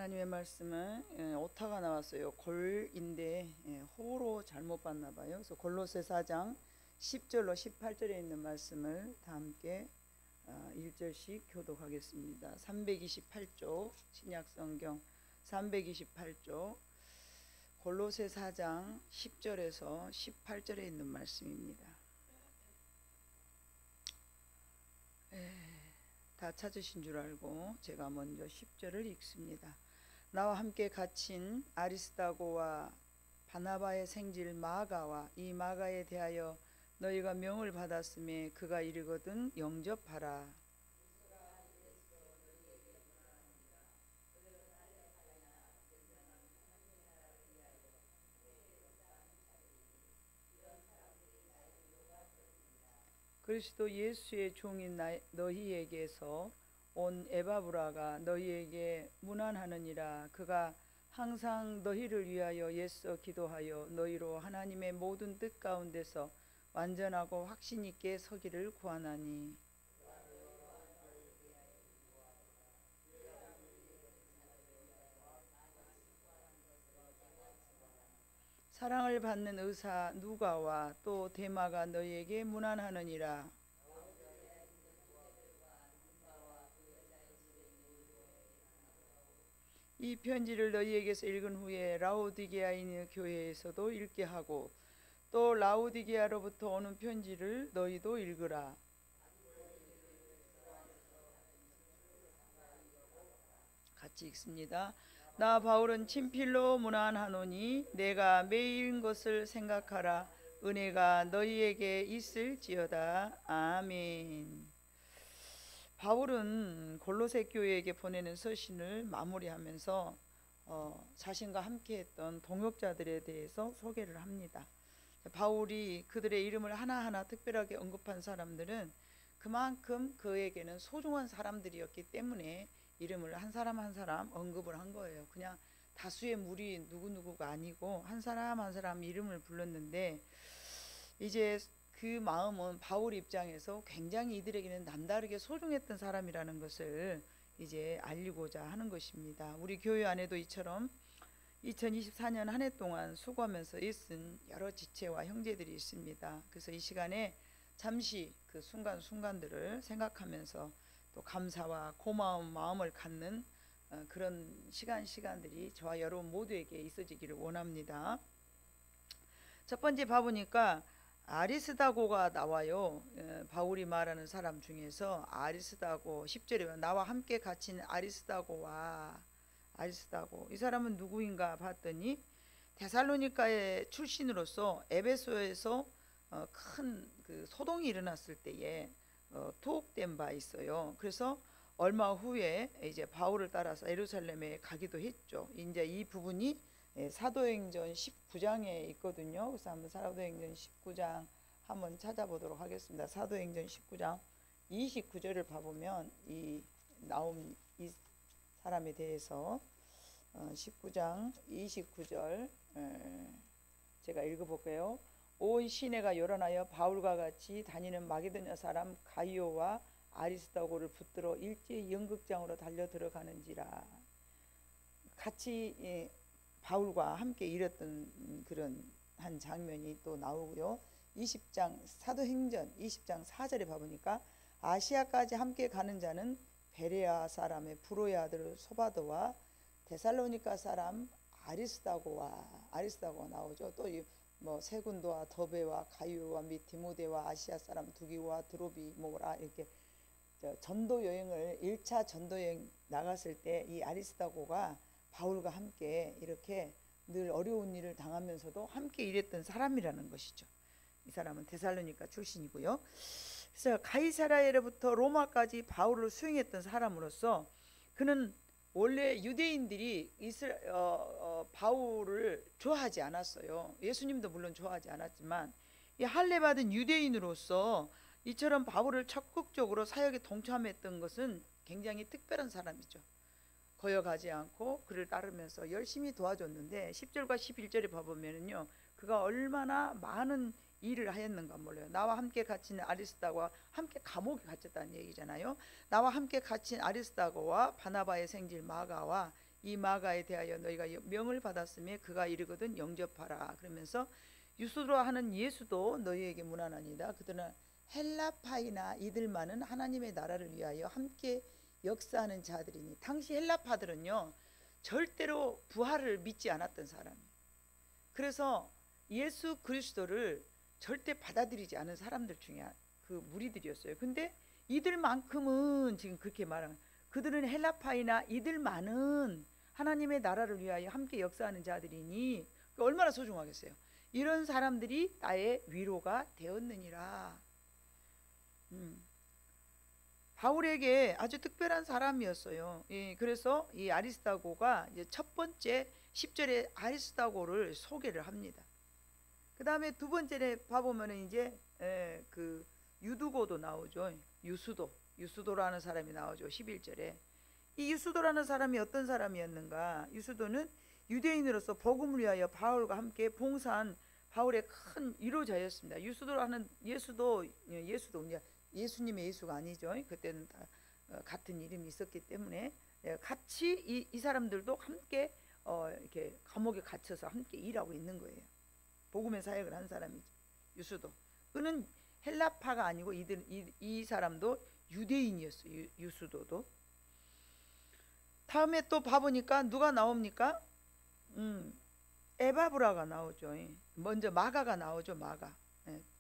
하나님의 말씀은 오타가 나왔어요. 골인데 호로 잘못 봤나 봐요. 그래서 골로새 4장 10절로 18절에 있는 말씀을 다 함께 1절씩 교독하겠습니다. 328쪽 신약성경 328쪽 골로새 4장 10절에서 18절에 있는 말씀입니다. 다 찾으신 줄 알고 제가 먼저 10절을 읽습니다. 나와 함께 갇힌 아리스다고와 바나바의 생질 마가와 이 마가에 대하여 너희가 명을 받았음에 그가 이르거든 영접하라. 그리스도 예수의 종인 너희에게서 온 에바브라가 너희에게 문안하느니라. 그가 항상 너희를 위하여 애써 기도하여 너희로 하나님의 모든 뜻 가운데서 완전하고 확신 있게 서기를 구하나니 사랑을 받는 의사 누가와 또 데마가 너희에게 문안하느니라. 이 편지를 너희에게서 읽은 후에 라오디게아에 있는 교회에서도 읽게 하고 또 라오디게아로부터 오는 편지를 너희도 읽으라. 같이 읽습니다. 나 바울은 친필로 문안하노니 내가 매일인 것을 생각하라. 은혜가 너희에게 있을지어다. 아멘. 바울은 골로새 교회에게 보내는 서신을 마무리하면서 자신과 함께했던 동역자들에 대해서 소개를 합니다. 바울이 그들의 이름을 하나하나 특별하게 언급한 사람들은 그만큼 그에게는 소중한 사람들이었기 때문에 이름을 한 사람 한 사람 언급을 한 거예요. 그냥 다수의 무리 누구누구가 아니고 한 사람 한 사람 이름을 불렀는데 이제 그 마음은 바울 입장에서 굉장히 이들에게는 남다르게 소중했던 사람이라는 것을 이제 알리고자 하는 것입니다. 우리 교회 안에도 이처럼 2024년 한 해 동안 수고하면서 애쓴 여러 지체와 형제들이 있습니다. 그래서 이 시간에 잠시 그 순간순간들을 생각하면서 또 감사와 고마운 마음을 갖는 그런 시간들이 저와 여러분 모두에게 있어지기를 원합니다. 첫 번째 봐보니까 아리스다고가 나와요. 바울이 말하는 사람 중에서 아리스다고 10절에 나와 함께 갇힌 아리스다고 이 사람은 누구인가 봤더니 데살로니가의 출신으로서 에베소에서 큰 그 소동이 일어났을 때에 투옥된 바 있어요. 그래서 얼마 후에 이제 바울을 따라서 예루살렘에 가기도 했죠. 이제 이 부분이 사도행전 19장에 있거든요. 그래서 한번 사도행전 19장 한번 찾아보도록 하겠습니다. 사도행전 19장 29절을 봐보면 나온 이 사람에 대해서 19장 29절 제가 읽어볼게요. 온 시내가 요란하여 바울과 같이 다니는 마게도냐 사람 가이오와 아리스다고를 붙들어 일제히 연극장으로 달려 들어가는지라. 같이 바울과 함께 일했던 그런 한 장면이 또 나오고요. 20장 사도행전 20장 4절에 봐보니까 아시아까지 함께 가는 자는 베레아 사람의 브로의 아들 소바도와 데살로니가 사람 아리스다고가 나오죠. 또 뭐 세군도와 더베와 가이오와 및 디모데와 아시아 사람 두기와 드로비 뭐라 이렇게 전도 여행을 1차 전도 여행 나갔을 때 이 아리스다고가 바울과 함께 이렇게 늘 어려운 일을 당하면서도 함께 일했던 사람이라는 것이죠. 이 사람은 데살로니가 출신이고요. 그래서 가이사라에로부터 로마까지 바울을 수행했던 사람으로서 그는 원래 유대인들이 바울을 좋아하지 않았어요. 예수님도 물론 좋아하지 않았지만 이 할례받은 유대인으로서 이처럼 바울을 적극적으로 사역에 동참했던 것은 굉장히 특별한 사람이죠. 거역하지 않고 그를 따르면서 열심히 도와줬는데 10절과 11절에 봐보면요, 그가 얼마나 많은 일을 하였는가 몰라요. 나와 함께 갇힌 아리스다고와 함께 감옥에 갇혔다는 얘기잖아요. 나와 함께 갇힌 아리스다고와 바나바의 생질 마가와 이 마가에 대하여 너희가 명을 받았음에 그가 이르거든 영접하라. 그러면서 유수로 하는 예수도 너희에게 문안하니이다. 그들은 헬라파이나 이들만은 하나님의 나라를 위하여 함께 역사하는 자들이니. 당시 헬라파들은요 절대로 부활을 믿지 않았던 사람이에요. 그래서 예수 그리스도를 절대 받아들이지 않은 사람들 중에 그 무리들이었어요. 근데 이들만큼은 지금 그렇게 말하는, 그들은 헬라파이나 이들만은 하나님의 나라를 위하여 함께 역사하는 자들이니 얼마나 소중하겠어요. 이런 사람들이 나의 위로가 되었느니라. 바울에게 아주 특별한 사람이었어요. 그래서 이 아리스다고가 이제 첫 번째 10절에 아리스다고를 소개를 합니다. 그 다음에 두 번째에 봐보면 이제 그 유두고도 나오죠. 유수도라는 사람이 나오죠. 11절에. 이 유수도라는 사람이 어떤 사람이었는가? 유수도는 유대인으로서 복음을 위하여 바울과 함께 봉사한 바울의 큰 위로자였습니다. 유수도라는 예수도 예수님의 예수가 아니죠. 그때는 다 같은 이름이 있었기 때문에 같이 이 사람들도 함께 이렇게 감옥에 갇혀서 함께 일하고 있는 거예요. 복음의 사역을 한 사람이죠. 유수도. 그는 헬라파가 아니고 이 사람도 유대인이었어요. 유수도도. 다음에 또 봐보니까 누가 나옵니까? 에바브라가 나오죠. 먼저 마가가 나오죠. 마가.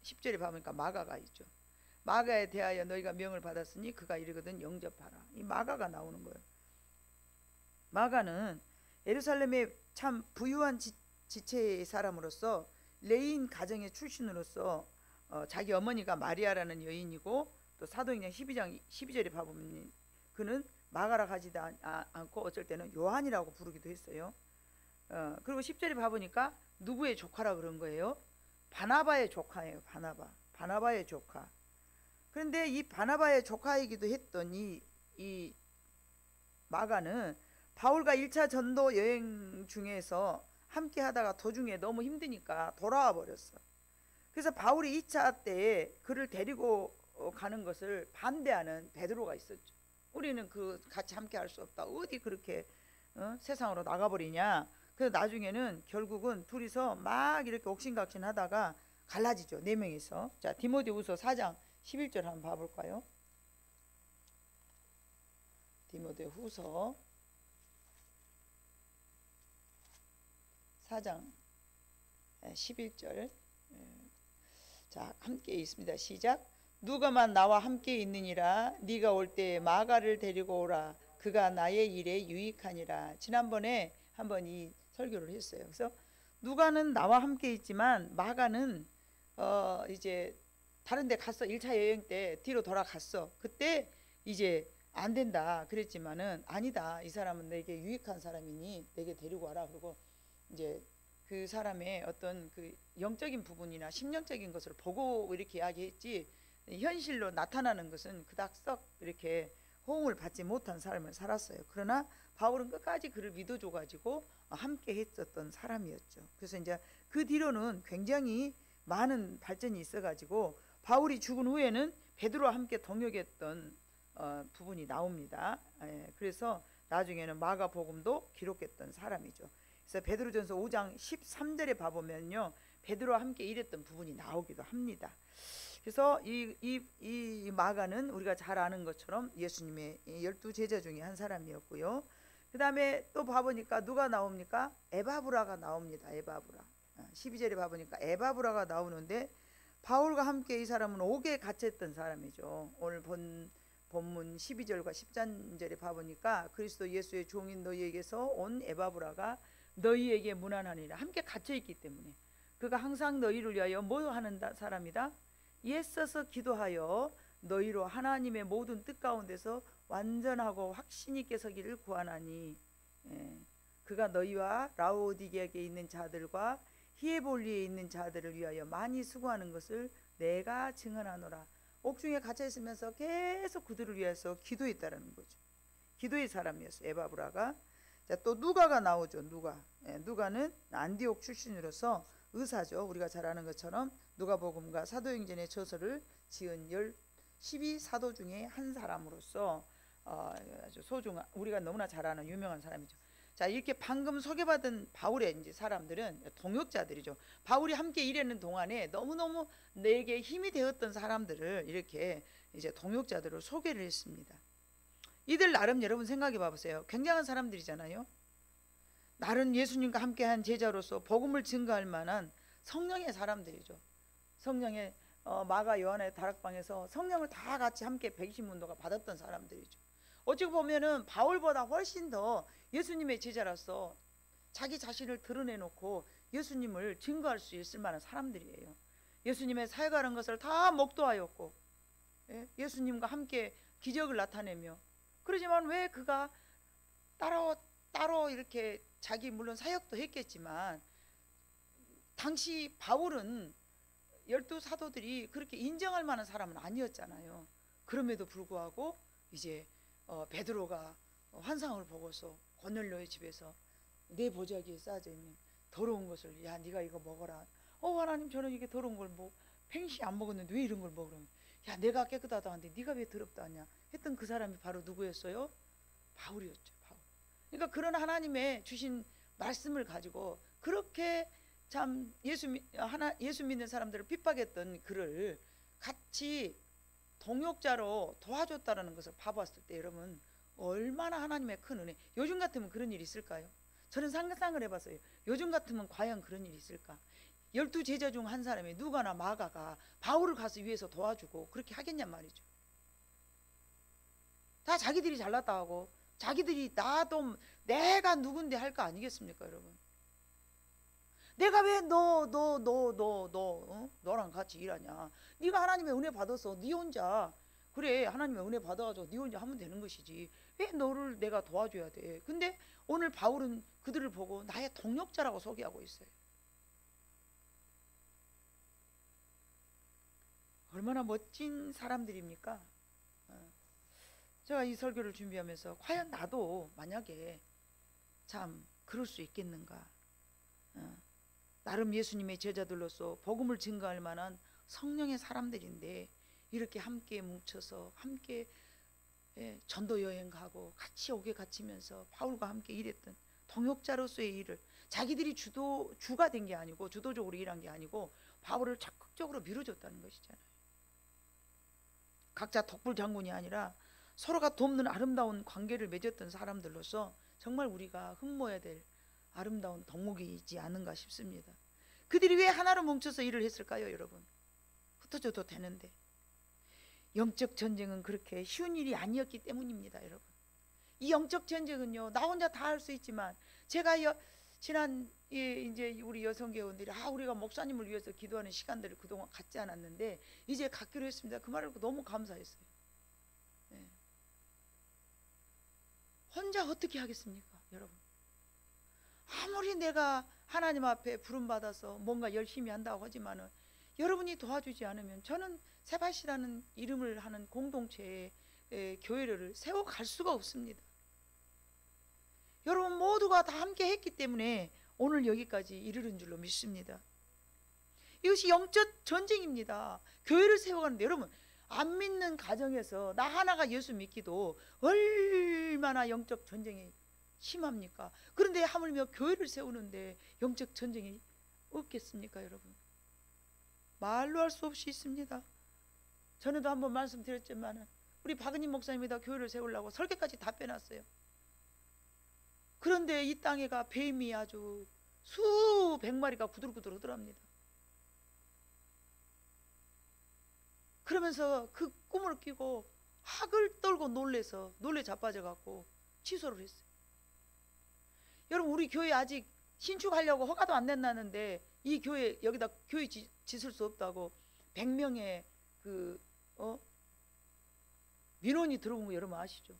10절에 봐보니까 마가가 있죠. 마가에 대하여 너희가 명을 받았으니 그가 이르거든 영접하라. 이 마가가 나오는 거예요. 마가는 예루살렘의 참 부유한 지체의 사람으로서 레인 가정의 출신으로서 자기 어머니가 마리아라는 여인이고, 또 사도행전 12절에 봐보면 그는 마가라 하지도 않고 어쩔 때는 요한이라고 부르기도 했어요. 그리고 10절에 봐보니까 누구의 조카라 그런 거예요? 바나바의 조카예요. 바나바의 조카. 그런데 이 바나바의 조카이기도 했던 이 마가는 바울과 1차 전도 여행 중에서 함께 하다가 도중에 너무 힘드니까 돌아와 버렸어. 그래서 바울이 2차 때에 그를 데리고 가는 것을 반대하는 베드로가 있었죠. 우리는 같이 함께 할 수 없다. 어디 그렇게 세상으로 나가버리냐. 그래서 나중에는 결국은 둘이서 막 이렇게 옥신각신 하다가 갈라지죠. 4명이서. 자, 디모데후서 4장 11절 한번 봐볼까요? 디모데후서 4장 11절. 자, 함께 있습니다. 시작. 누가만 나와 함께 있느니라. 네가 올 때 마가를 데리고 오라. 그가 나의 일에 유익하니라. 지난번에 한번 이 설교를 했어요. 그래서 누가는 나와 함께 있지만 마가는 이제 다른 데 갔어. 1차 여행 때 뒤로 돌아갔어. 그때 이제 안 된다 그랬지만은 아니다. 이 사람은 내게 유익한 사람이니 내게 데리고 와라. 그리고 이제 그 사람의 어떤 그 영적인 부분이나 심령적인 것을 보고 이렇게 이야기했지, 현실로 나타나는 것은 그닥 썩 이렇게 호응을 받지 못한 삶을 살았어요. 그러나 바울은 끝까지 그를 믿어줘 가지고 함께 했었던 사람이었죠. 그래서 이제 그 뒤로는 굉장히 많은 발전이 있어 가지고 바울이 죽은 후에는 베드로와 함께 동역했던 부분이 나옵니다. 그래서 나중에는 마가복음도 기록했던 사람이죠. 그래서 베드로전서 5장 13절에 봐보면요, 베드로와 함께 일했던 부분이 나오기도 합니다. 그래서 이 마가는 우리가 잘 아는 것처럼 예수님의 12제자 중에 한 사람이었고요. 그 다음에 또 봐보니까 누가 나옵니까? 에바브라가 나옵니다. 에바브라. 12절에 봐보니까 에바브라가 나오는데, 바울과 함께 이 사람은 옥에 갇혔던 사람이죠. 오늘 본문 12절과 13절에 봐보니까 그리스도 예수의 종인 너희에게서 온 에바브라가 너희에게 문안하니라. 함께 갇혀있기 때문에 그가 항상 너희를 위하여 뭐 하는 사람이다? 애써서 기도하여 너희로 하나님의 모든 뜻 가운데서 완전하고 확신 있게 서기를 구하나니, 그가 너희와 라오디게에 있는 자들과 히에볼리에 있는 자들을 위하여 많이 수고하는 것을 내가 증언하노라. 옥중에 갇혀 있으면서 계속 그들을 위해서 기도했다라는 거죠. 기도의 사람이었어요, 에바브라가. 자, 또 누가가 나오죠. 누가는 안디옥 출신으로서 의사죠. 우리가 잘 아는 것처럼 누가복음과 사도행전의 저서를 지은 12사도 중에 한 사람으로서 아주 소중한, 우리가 너무나 잘 아는 유명한 사람이죠. 자, 이렇게 방금 소개받은 바울의 이제 사람들은 동역자들이죠. 바울이 함께 일하는 동안에 너무너무 내게 힘이 되었던 사람들을 이렇게 이제 동역자들을 소개를 했습니다. 이들 나름 여러분 생각해 봐보세요. 굉장한 사람들이잖아요. 나는 예수님과 함께한 제자로서 복음을 증거할 만한 성령의 사람들이죠. 성령의 마가 요한의 다락방에서 성령을 다 같이 함께 120문도가 받았던 사람들이죠. 어찌 보면은 바울보다 훨씬 더 예수님의 제자로서 자기 자신을 드러내놓고 예수님을 증거할 수 있을 만한 사람들이에요. 예수님의 사역하는 것을 다 목도하였고, 예수님과 함께 기적을 나타내며, 그러지만 왜 그가 따로 이렇게 자기 물론 사역도 했겠지만 당시 바울은 12사도들이 그렇게 인정할 만한 사람은 아니었잖아요. 그럼에도 불구하고 이제 베드로가 환상을 보고서 고넬료의 집에서 내 보자기에 쌓여져 있는 더러운 것을, 야 네가 이거 먹어라. 하나님, 저는 이게 더러운 걸 뭐 팽시 안 먹었는데 왜 이런 걸 먹으라. 야 내가 깨끗하다 하는데 네가 왜 더럽다 하냐 했던 그 사람이 바로 누구였어요? 바울이었죠. 바울. 그러니까 그런 하나님의 주신 말씀을 가지고 그렇게 참 예수 믿는 사람들을 핍박했던 그를 같이 동역자로 도와줬다는 것을 봐봤을 때 여러분 얼마나 하나님의 큰 은혜. 요즘 같으면 그런 일이 있을까요? 저는 상상을 해봤어요. 요즘 같으면 과연 그런 일이 있을까? 12제자 중 한 사람이 누가나 마가가 바울을 가서 위해서 도와주고 그렇게 하겠냔 말이죠. 다 자기들이 잘났다 하고 자기들이 나도 내가 누군데 할 거 아니겠습니까 여러분? 내가 왜 너랑 같이 일하냐? 네가 하나님의 은혜 받아서 네 혼자 그래 하나님의 은혜 받아가지고 네 혼자 하면 되는 것이지 왜 너를 내가 도와줘야 돼? 근데 오늘 바울은 그들을 보고 나의 동역자라고 소개하고 있어요. 얼마나 멋진 사람들입니까? 제가 이 설교를 준비하면서 과연 나도 만약에 참 그럴 수 있겠는가? 나름 예수님의 제자들로서 복음을 증거할 만한 성령의 사람들인데 이렇게 함께 뭉쳐서 함께 전도 여행 가고 같이 옥에 갇히면서 바울과 함께 일했던 동역자로서의 일을 자기들이 주가 된 게 아니고 주도적으로 일한 게 아니고 바울을 적극적으로 밀어줬다는 것이잖아요. 각자 독불 장군이 아니라 서로가 돕는 아름다운 관계를 맺었던 사람들로서 정말 우리가 흠모해야 될 아름다운 덕목이지 않은가 싶습니다. 그들이 왜 하나로 뭉쳐서 일을 했을까요 여러분? 흩어져도 되는데. 영적 전쟁은 그렇게 쉬운 일이 아니었기 때문입니다 여러분. 이 영적 전쟁은요 나 혼자 다 할 수 있지만 제가 지난 이제 우리 여성교원들이 우리가 목사님을 위해서 기도하는 시간들을 그동안 갖지 않았는데 이제 갖기로 했습니다. 그 말을 너무 감사했어요. 혼자 어떻게 하겠습니까 여러분? 아무리 내가 하나님 앞에 부름받아서 뭔가 열심히 한다고 하지만은 여러분이 도와주지 않으면 저는 세바시라는 이름을 하는 공동체의 교회를 세워갈 수가 없습니다. 여러분 모두가 다 함께 했기 때문에 오늘 여기까지 이르는 줄로 믿습니다. 이것이 영적 전쟁입니다. 교회를 세워가는데 여러분 안 믿는 가정에서 나 하나가 예수 믿기도 얼마나 영적 전쟁이 심합니까? 그런데 하물며 교회를 세우는데 영적 전쟁이 없겠습니까 여러분? 말로 할 수 없이 있습니다. 전에도 한번 말씀드렸지만 우리 박은희 목사님이다 교회를 세우려고 설계까지 다 빼놨어요. 그런데 이 땅에가 뱀이 아주 수백 마리가 구들구들 하더랍니다. 그러면서 그 꿈을 끼고 학을 떨고 놀래 자빠져갖고 취소를 했어요. 여러분 우리 교회 아직 신축하려고 허가도 안 냈나는데 이 교회 여기다 교회 짓을 수 없다고 100명의 민원이 들어온 거 여러분 아시죠?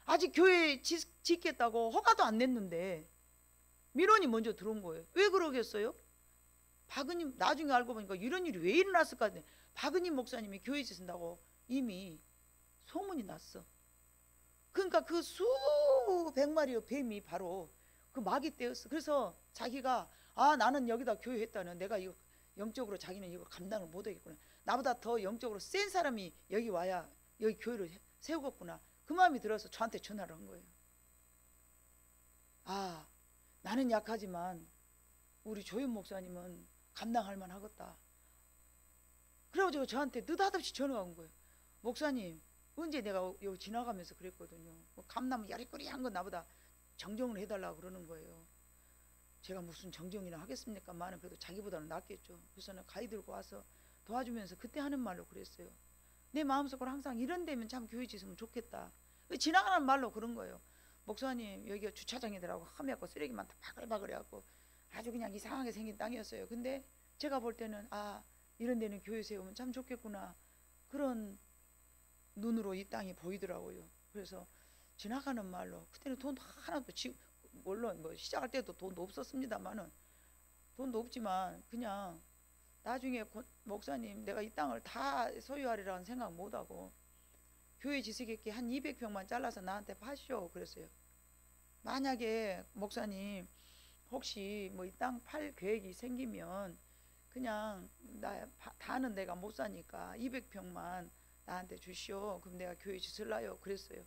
아직 교회 짓겠다고 허가도 안 냈는데 민원이 먼저 들어온 거예요. 왜 그러겠어요? 박은희 나중에 알고 보니까 이런 일이 왜 일어났을까 했더니 박은희 목사님이 교회 짓는다고 이미 소문이 났어. 그러니까 그 수백 마리의 뱀이 바로 그 막이 떼었어. 그래서 자기가 나는 여기다 교회 했다는 내가 이거 영적으로 자기는 이거 감당을 못하겠구나. 나보다 더 영적으로 센 사람이 여기 와야 여기 교회를 세우겠구나. 그 마음이 들어서 저한테 전화를 한 거예요. 나는 약하지만 우리 조윤 목사님은 감당할 만하겠다. 그래가지고 저한테 느닷없이 전화가 온 거예요. 목사님, 언제 내가 여기 지나가면서 그랬거든요. 뭐 감나무 야리꾸리한 거 나보다 정정을 해달라고 그러는 거예요. 제가 무슨 정정이나 하겠습니까? 많은 그래도 자기보다는 낫겠죠. 그래서 는 가위 들고 와서 도와주면서 그때 하는 말로 그랬어요. 내 마음속으로 항상 이런 데면 참 교회 짓으면 좋겠다. 지나가는 말로 그런 거예요. 목사님, 여기가 주차장이더라고. 험해갖고 쓰레기만 다 바글바글 해갖고 아주 그냥 이상하게 생긴 땅이었어요. 근데 제가 볼 때는 이런 데는 교회 세우면 참 좋겠구나, 그런 눈으로 이 땅이 보이더라고요. 그래서 지나가는 말로, 그때는 돈 하나도, 물론 뭐 시작할 때도 돈도 없었습니다만은, 돈도 없지만 그냥 나중에 목사님, 내가 이 땅을 다 소유하리라는 생각 못하고 교회 지식있게 한 200평만 잘라서 나한테 파시오 그랬어요. 만약에 목사님 혹시 뭐 이 땅 팔 계획이 생기면 그냥 다는 내가 못 사니까 200평만 나한테 주시오. 그럼 내가 교회 짓을라요 그랬어요.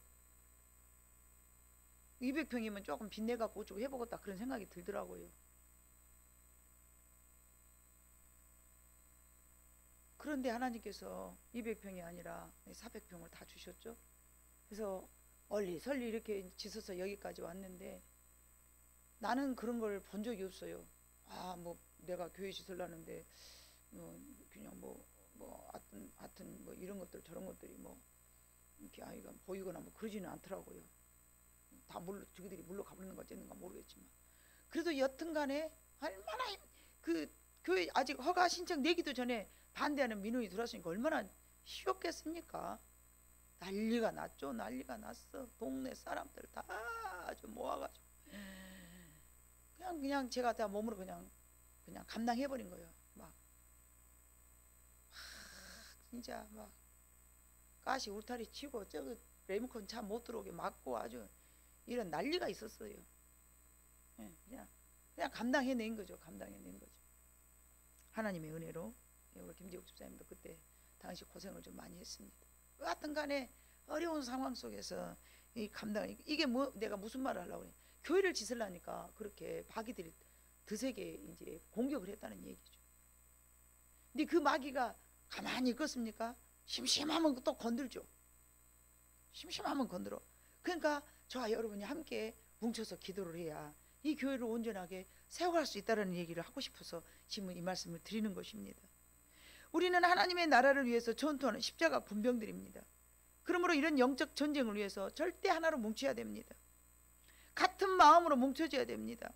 200평이면 조금 빚내갖고 어쩌고 해보겠다, 그런 생각이 들더라고요. 그런데 하나님께서 200평이 아니라 400평을 다 주셨죠. 그래서 얼리 설리 이렇게 짓어서 여기까지 왔는데, 나는 그런 걸 본 적이 없어요. 뭐 내가 교회 짓으려는데 그냥 하여튼 뭐 이런 것들 저런 것들이 뭐 이렇게 아이가 보이거나 뭐 그러지는 않더라고요. 다 저기들이 물러가버리는 거 어쨌는가 모르겠지만, 그래도 여튼간에 얼마나 그 교회 아직 허가 신청 내기도 전에 반대하는 민원이 들어왔으니까 얼마나 쉬웠겠습니까? 난리가 났죠. 난리가 났어. 동네 사람들 다 아주 모아가지고 그냥 제가 다 몸으로 그냥 감당해버린 거예요. 진짜 막 가시 울타리 치고 저거 레모컨 차 못 들어오게 막고 아주 이런 난리가 있었어요. 그냥 감당해낸 거죠. 감당해낸 거죠. 하나님의 은혜로. 우리 김지욱 집사님도 그때 당시 고생을 좀 많이 했습니다. 하여튼 간에 어려운 상황 속에서 이 감당, 이게 뭐 내가 무슨 말을 하려고 그래. 교회를 짓으려니까 그렇게 마귀들이 드세게 이제 공격을 했다는 얘기죠. 근데 그 마귀가 가만히 있겠습니까? 심심하면 또 건들죠. 심심하면 건들어. 그러니까 저와 여러분이 함께 뭉쳐서 기도를 해야 이 교회를 온전하게 세워갈 수 있다는 얘기를 하고 싶어서 지금 이 말씀을 드리는 것입니다. 우리는 하나님의 나라를 위해서 전투하는 십자가 군병들입니다. 그러므로 이런 영적 전쟁을 위해서 절대 하나로 뭉쳐야 됩니다. 같은 마음으로 뭉쳐져야 됩니다.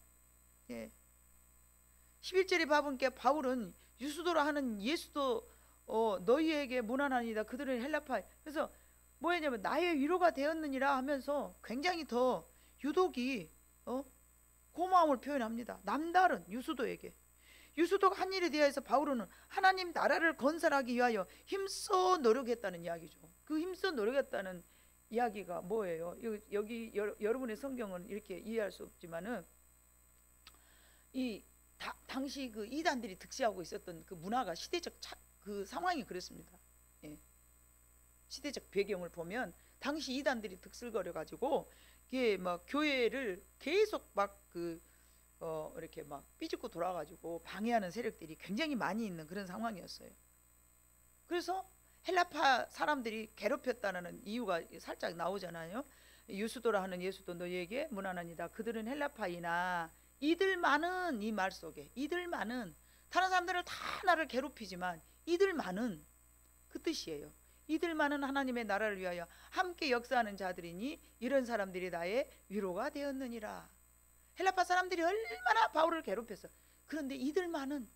11절에 봐보니까 바울은 유수도라 하는 예수도 너희에게 무난하니이다. 그들은 헬라파. 그래서 뭐였냐면 나의 위로가 되었느니라 하면서 굉장히 더 유독이 고마움을 표현합니다. 남다른 유수도에게. 유수도가 한 일에 대해서 바울은 하나님 나라를 건설하기 위하여 힘써 노력했다는 이야기죠. 그 힘써 노력했다는 이야기가 뭐예요? 여기 여러분의 성경은 이렇게 이해할 수 없지만은 당시 그 이단들이 득세하고 있었던 그 문화가 시대적 그 상황이 그랬습니다. 시대적 배경을 보면 당시 이단들이 득실거려 가지고 이게 막 교회를 계속 이렇게 막 삐집고 돌아가지고 방해하는 세력들이 굉장히 많이 있는 그런 상황이었어요. 그래서 헬라파 사람들이 괴롭혔다는 이유가 살짝 나오잖아요. 유수도라 하는 예수도 너희에게 무난하니이다. 그들은 헬라파이나 이들만은, 이 말 속에 이들만은, 다른 사람들을 다 나를 괴롭히지만 이들만은, 그 뜻이에요. 이들만은 하나님의 나라를 위하여 함께 역사하는 자들이니 이런 사람들이 나의 위로가 되었느니라. 헬라파 사람들이 얼마나 바울을 괴롭혔어. 그런데 이들만은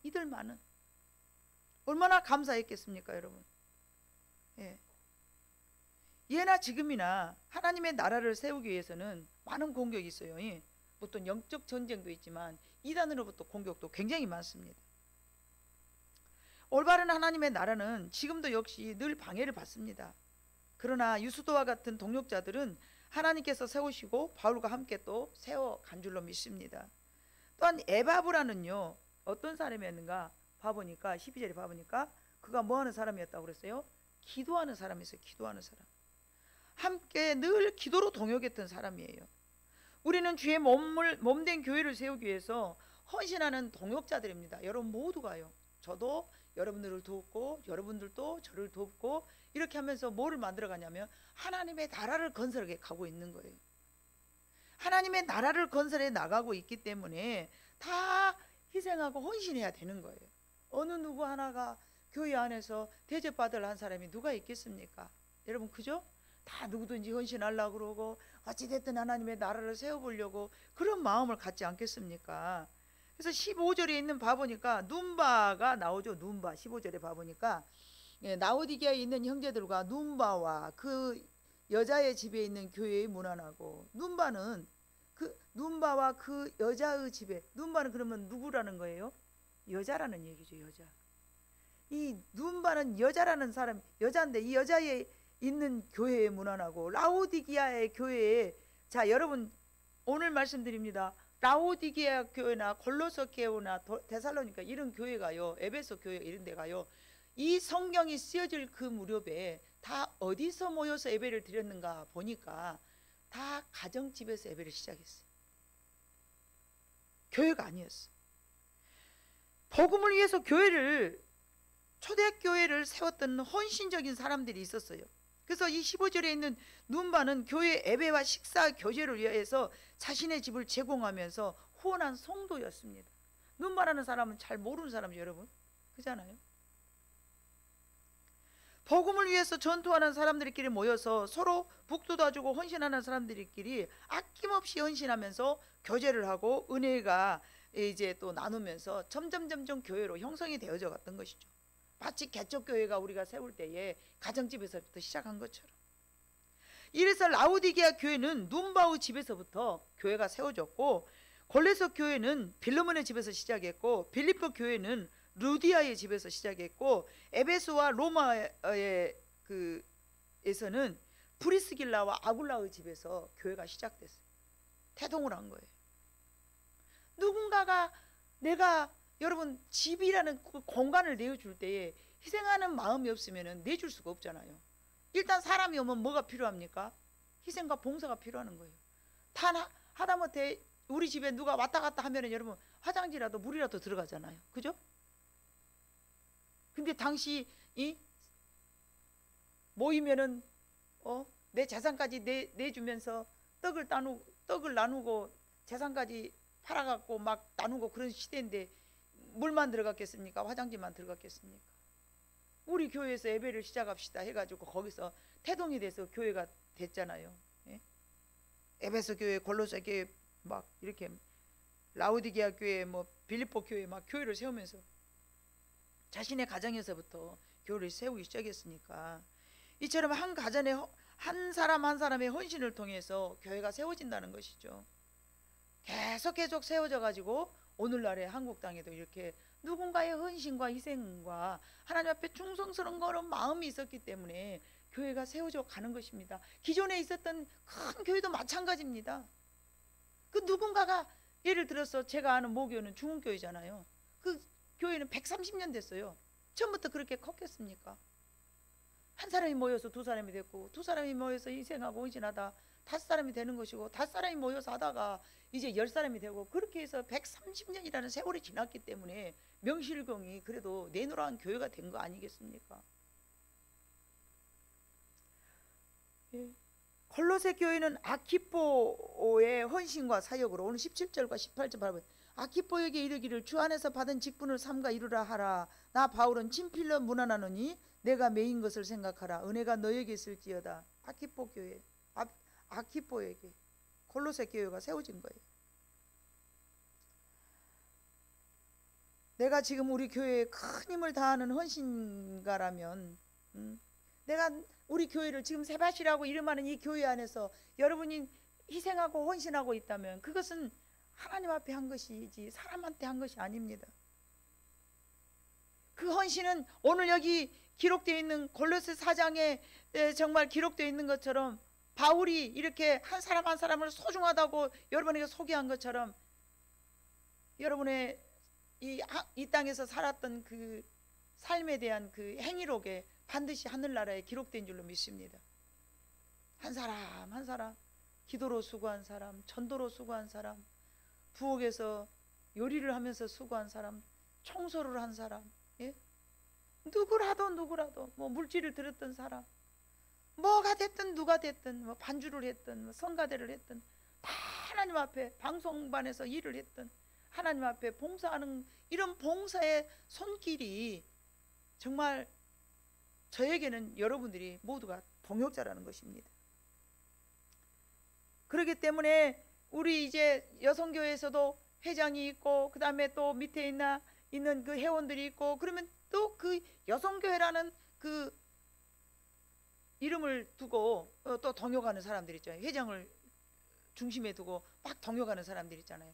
얼마나 감사했겠습니까, 여러분? 예나 지금이나 하나님의 나라를 세우기 위해서는 많은 공격이 있어요. 어떤 영적 전쟁도 있지만 이단으로부터 공격도 굉장히 많습니다. 올바른 하나님의 나라는 지금도 역시 늘 방해를 받습니다. 그러나 유수도와 같은 동력자들은 하나님께서 세우시고 바울과 함께 또 세워간 줄로 믿습니다. 또한 에바브라는요, 어떤 사람이었는가 봐보니까 12절에 봐보니까 그가 뭐하는 사람이었다고 그랬어요? 기도하는 사람이었어요. 기도하는 사람. 함께 늘 기도로 동역했던 사람이에요. 우리는 주의 몸된 교회를 세우기 위해서 헌신하는 동역자들입니다. 여러분 모두가요. 저도 여러분들을 돕고 여러분들도 저를 돕고 이렇게 하면서 뭐를 만들어 가냐면 하나님의 나라를 건설해 가고 있는 거예요. 하나님의 나라를 건설해 나가고 있기 때문에 다 희생하고 헌신해야 되는 거예요. 어느 누구 하나가 교회 안에서 대접받을 한 사람이 누가 있겠습니까? 여러분 그죠? 다 누구든지 헌신하려고 그러고 어찌됐든 하나님의 나라를 세워보려고 그런 마음을 갖지 않겠습니까? 그래서 15절에 있는 봐보니까 눈바가 나오죠. 눈바 15절에 봐보니까 라오디게아에 있는 형제들과 눈바와 그 여자의 집에 있는 교회의 문안하고, 눈바는 그 눈바와 그 여자의 집에, 눈바는 그러면 누구라는 거예요? 여자라는 얘기죠. 여자. 이 눈바는 여자라는 사람, 여자인데 이 여자에 있는 교회에 문안하고 라오디게아의 교회에, 자 여러분 오늘 말씀드립니다. 라오디게아 교회나 골로새 교회나 데살로니가 이런 교회가요, 에베소 교회 이런 데가요, 이 성경이 쓰여질 그 무렵에 다 어디서 모여서 예배를 드렸는가 보니까 다 가정집에서 예배를 시작했어요. 교회가 아니었어. 복음을 위해서 교회를, 초대교회를 세웠던 헌신적인 사람들이 있었어요. 그래서 이 15절에 있는 눈바는 교회 예배와 식사 교제를 위해서 자신의 집을 제공하면서 후원한 성도였습니다. 눈바라는 사람은 잘 모르는 사람이죠, 여러분. 그잖아요. 복음을 위해서 전투하는 사람들끼리 모여서 서로 북돋아주고 헌신하는 사람들끼리 아낌없이 헌신하면서 교제를 하고 은혜가 이제 또 나누면서 점점 교회로 형성이 되어져 갔던 것이죠. 마치 개척교회가 우리가 세울 때에 가정집에서부터 시작한 것처럼. 이래서 라오디게아 교회는 눈바의 집에서부터 교회가 세워졌고, 골로새 교회는 빌레몬의 집에서 시작했고, 빌립보 교회는 루디아의 집에서 시작했고, 에베소와 로마의 에서는 브리스길라와 아굴라의 집에서 교회가 시작됐어요. 태동을 한 거예요. 누군가가 내가, 여러분 집이라는 그 공간을 내어줄 때에 희생하는 마음이 없으면 내줄 수가 없잖아요. 일단 사람이 오면 뭐가 필요합니까? 희생과 봉사가 필요한 거예요. 하다못해 우리 집에 누가 왔다 갔다 하면은 여러분 화장지라도 물이라도 들어가잖아요. 그죠? 근데 당시 모이면은 내 재산까지 내주면서 떡을 나누고 재산까지 팔아갖고 막 나누고 그런 시대인데 물만 들어갔겠습니까? 화장지만 들어갔겠습니까? 우리 교회에서 예배를 시작합시다 해가지고 거기서 태동이 돼서 교회가 됐잖아요. 예? 에베소 교회, 골로새 교회 막 이렇게 라오디게아 교회, 뭐 빌립보 교회 막 교회를 세우면서 자신의 가정에서부터 교회를 세우기 시작했으니까, 이처럼 한 가정에 한 사람 한 사람의 헌신을 통해서 교회가 세워진다는 것이죠. 계속 세워져 가지고 오늘날의 한국 땅에도 이렇게 누군가의 헌신과 희생과 하나님 앞에 충성스러운 그런 마음이 있었기 때문에 교회가 세워져 가는 것입니다. 기존에 있었던 큰 교회도 마찬가지입니다. 그 누군가가, 예를 들어서 제가 아는 모교는 중흥교회잖아요. 그 교회는 130년 됐어요. 처음부터 그렇게 컸겠습니까? 한 사람이 모여서 두 사람이 됐고, 두 사람이 모여서 희생하고 헌신하다 5사람이 되는 것이고, 5사람이 모여서 하다가 이제 10사람이 되고, 그렇게 해서 130년이라는 세월이 지났기 때문에 명실공히 그래도 내노라한 교회가 된 거 아니겠습니까? 예. 골로새 교회는 아키포의 헌신과 사역으로, 오늘 17절과 18절 바라보면, 아키포에게 이르기를 주 안에서 받은 직분을 삼가 이루라 하라. 나 바울은 친필로 문안하노니 내가 매인 것을 생각하라. 은혜가 너에게 있을지어다. 아키포 교회, 아키포에게 골로새 교회가 세워진 거예요. 내가 지금 우리 교회에 큰 힘을 다하는 헌신가라면, 내가 우리 교회를 지금 세바시라고 이름하는 이 교회 안에서 여러분이 희생하고 헌신하고 있다면 그것은 하나님 앞에 한 것이지 사람한테 한 것이 아닙니다. 그 헌신은 오늘 여기 기록되어 있는 골로새 4장에 정말 기록되어 있는 것처럼 바울이 이렇게 한 사람 한 사람을 소중하다고 여러분에게 소개한 것처럼 여러분의 이 땅에서 살았던 그 삶에 대한 그 행위록에 반드시 하늘나라에 기록된 줄로 믿습니다. 한 사람 한 사람 기도로 수고한 사람, 전도로 수고한 사람, 부엌에서 요리를 하면서 수고한 사람, 청소를 한 사람, 예? 누구라도 뭐 물질을 들었던 사람, 뭐가 됐든 누가 됐든 뭐 반주를 했든 뭐 성가대를 했든 다 하나님 앞에 방송반에서 일을 했든 하나님 앞에 봉사하는 이런 봉사의 손길이 정말 저에게는 여러분들이 모두가 동역자라는 것입니다. 그렇기 때문에 우리 이제 여성교회에서도 회장이 있고 그 다음에 또 밑에 있는 그 회원들이 있고 그러면 또 그 여성교회라는 그 이름을 두고 또 동역하는 사람들 있잖아요. 회장을 중심에 두고 막 동역하는 사람들 있잖아요.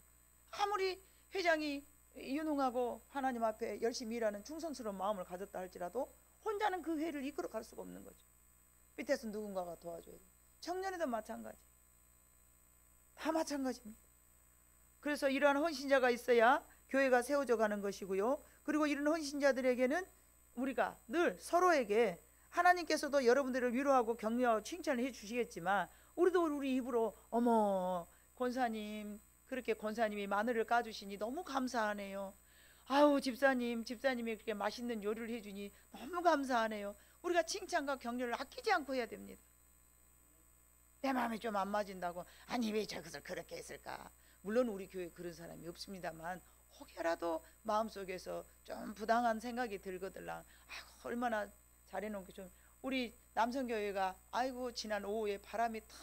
아무리 회장이 유능하고 하나님 앞에 열심히 일하는 충성스러운 마음을 가졌다 할지라도 혼자는 그 회를 이끌어 갈 수가 없는 거죠. 밑에서 누군가가 도와줘야 돼요. 청년에도 마찬가지. 다 마찬가지입니다. 그래서 이러한 헌신자가 있어야 교회가 세워져 가는 것이고요. 그리고 이런 헌신자들에게는 우리가 늘 서로에게 하나님께서도 여러분들을 위로하고 격려하고 칭찬을 해주시겠지만 우리도 우리 입으로 어머 권사님 그렇게 권사님이 마늘을 까주시니 너무 감사하네요. 아우 집사님이 그렇게 맛있는 요리를 해주니 너무 감사하네요. 우리가 칭찬과 격려를 아끼지 않고 해야 됩니다. 내 마음이 좀 안 맞은다고 아니 왜 저것을 그렇게 했을까. 물론 우리 교회에 그런 사람이 없습니다만 혹여라도 마음속에서 좀 부당한 생각이 들거들랑 얼마나 잘해놓은 좀 우리 남성교회가 아이고 지난 오후에 바람이 탁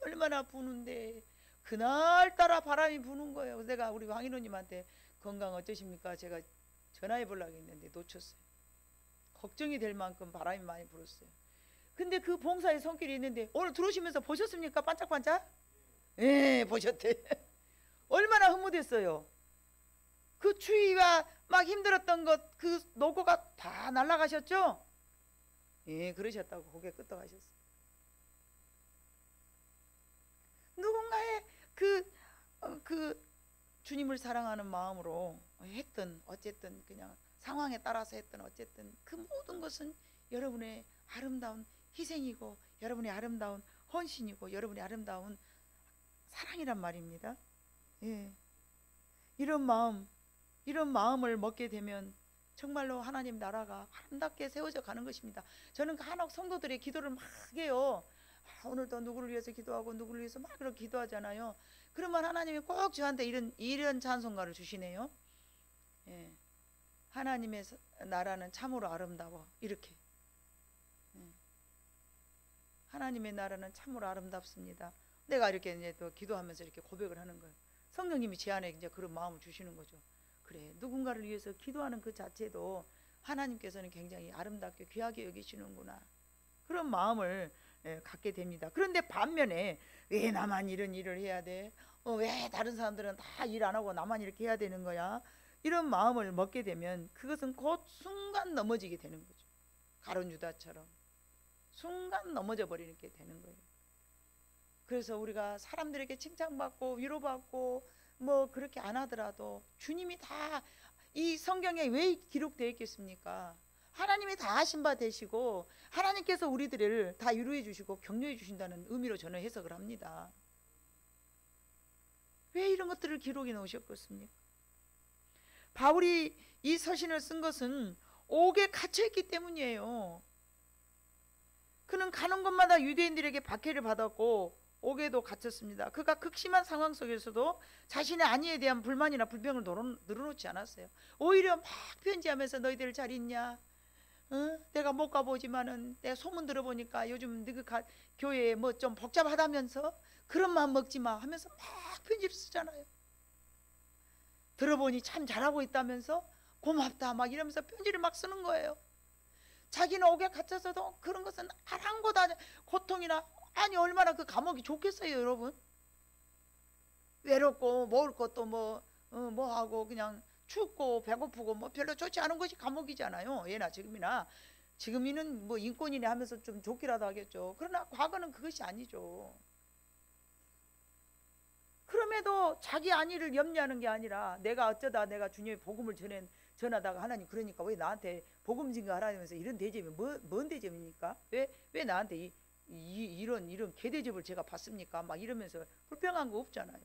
얼마나 부는데 그날따라 바람이 부는 거예요. 내가 우리 황인호님한테 건강 어떠십니까? 제가 전화해 보려고 했는데 놓쳤어요. 걱정이 될 만큼 바람이 많이 불었어요. 근데 그 봉사의 손길이 있는데 오늘 들어오시면서 보셨습니까? 반짝반짝? 예, 보셨대. 얼마나 흐뭇했어요. 그 추위와 막 힘들었던 것 그 노고가 다 날아가셨죠? 예, 그러셨다고 고개 끄덕하셨어요. 누군가의 그 주님을 사랑하는 마음으로 했던 어쨌든 그냥 상황에 따라서 했던 어쨌든 그 모든 것은 여러분의 아름다운 희생이고 여러분의 아름다운 헌신이고 여러분의 아름다운 사랑이란 말입니다. 예. 이런 마음을 먹게 되면 정말로 하나님 나라가 아름답게 세워져 가는 것입니다. 저는 간혹 성도들의 기도를 막 해요. 오늘도 누구를 위해서 기도하고 누구를 위해서 막 그렇게 기도하잖아요. 그러면 하나님이 꼭 저한테 이런 찬송가를 주시네요. 예. 하나님의 나라는 참으로 아름다워. 이렇게. 예. 하나님의 나라는 참으로 아름답습니다. 내가 이렇게 이제 또 기도하면서 이렇게 고백을 하는 거예요. 성령님이 제 안에 이제 그런 마음을 주시는 거죠. 그래, 누군가를 위해서 기도하는 그 자체도 하나님께서는 굉장히 아름답게 귀하게 여기시는구나. 그런 마음을 갖게 됩니다. 그런데 반면에 왜 나만 이런 일을 해야 돼? 왜 다른 사람들은 다 일 안 하고 나만 이렇게 해야 되는 거야? 이런 마음을 먹게 되면 그것은 곧 순간 넘어지게 되는 거죠. 가룟 유다처럼 순간 넘어져 버리게 되는 거예요. 그래서 우리가 사람들에게 칭찬받고 위로받고 뭐 그렇게 안 하더라도 주님이 다 이 성경에 왜 기록되어 있겠습니까? 하나님이 다 하신 바 되시고 하나님께서 우리들을 다 위로해 주시고 격려해 주신다는 의미로 저는 해석을 합니다. 왜 이런 것들을 기록해 놓으셨겠습니까? 바울이 이 서신을 쓴 것은 옥에 갇혀있기 때문이에요. 그는 가는 곳마다 유대인들에게 박해를 받았고 옥에도 갇혔습니다. 그가 극심한 상황 속에서도 자신의 안위에 대한 불만이나 불평을 늘어놓지 않았어요. 오히려 막 편지하면서 너희들 잘 있냐? 내가 못 가보지만은 내가 소문 들어보니까 요즘 너희 교회에 뭐 좀 복잡하다면서 그런 마음 먹지 마 하면서 막 편지를 쓰잖아요. 들어보니 참 잘하고 있다면서 고맙다 막 이러면서 편지를 막 쓰는 거예요. 자기는 옥에 갇혀서도 그런 것은 아랑곳하지 고통이나 아니 얼마나 그 감옥이 좋겠어요 여러분. 외롭고 먹을 것도 뭐 하고 그냥 춥고 배고프고 뭐 별로 좋지 않은 것이 감옥이잖아요. 예나 지금이는 뭐 인권이네 하면서 좀 좋기라도 하겠죠. 그러나 과거는 그것이 아니죠. 그럼에도 자기 안위를 염려하는 게 아니라 내가 어쩌다 내가 주님의 복음을 전하다가 하나님 그러니까 왜 나한테 복음 증거하라면서 이런 대접이 뭔 대접입니까? 왜 나한테 이런 개대접을 제가 받습니까? 막 이러면서 불평한 거 없잖아요.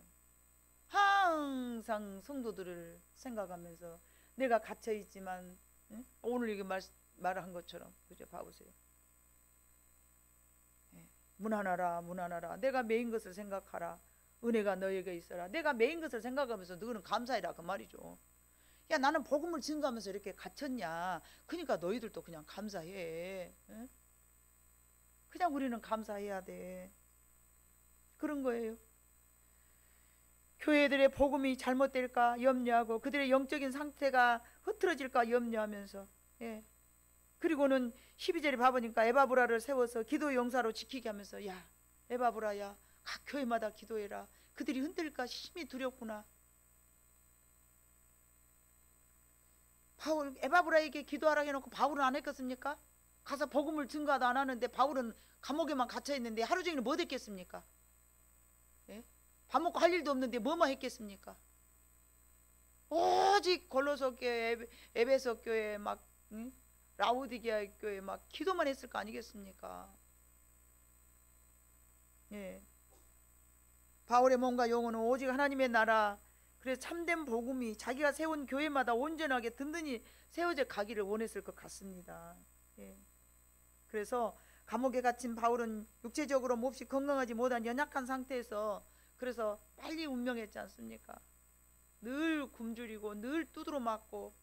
항상 성도들을 생각하면서 내가 갇혀 있지만, 응? 오늘 이게 말한 것처럼, 그죠? 봐보세요. 예. 문안하라, 문안하라. 내가 메인 것을 생각하라. 은혜가 너에게 있어라. 내가 메인 것을 생각하면서 너는 감사해라, 그 말이죠. 야, 나는 복음을 증거하면서 이렇게 갇혔냐. 그러니까 너희들도 그냥 감사해. 응? 그냥 우리는 감사해야 돼. 그런 거예요. 교회들의 복음이 잘못될까 염려하고 그들의 영적인 상태가 흐트러질까 염려하면서, 예. 그리고는 12절에 봐보니까 에바브라를 세워서 기도 용사로 지키게 하면서, 야, 에바브라야, 각 교회마다 기도해라. 그들이 흔들릴까 심히 두렵구나. 바울 에바브라에게 기도하라 해놓고 바울은 안 했겠습니까? 가서 복음을 증거도 안 하는데 바울은 감옥에만 gat혀 있는데 하루 종일 뭐 했겠습니까? 예? 밥 먹고 할 일도 없는데 뭐만 했겠습니까? 오직 골로새 교회, 에베소 교회 막, 응? 라우디게아 교회 막 기도만 했을 거 아니겠습니까? 예. 바울의 몸과 영혼은 오직 하나님의 나라, 그래서 참된 복음이 자기가 세운 교회마다 온전하게 든든히 세워져 가기를 원했을 것 같습니다. 예. 그래서 감옥에 갇힌 바울은 육체적으로 몹시 건강하지 못한 연약한 상태에서 그래서 빨리 운명했지 않습니까? 늘 굶주리고 늘 두드러 맞고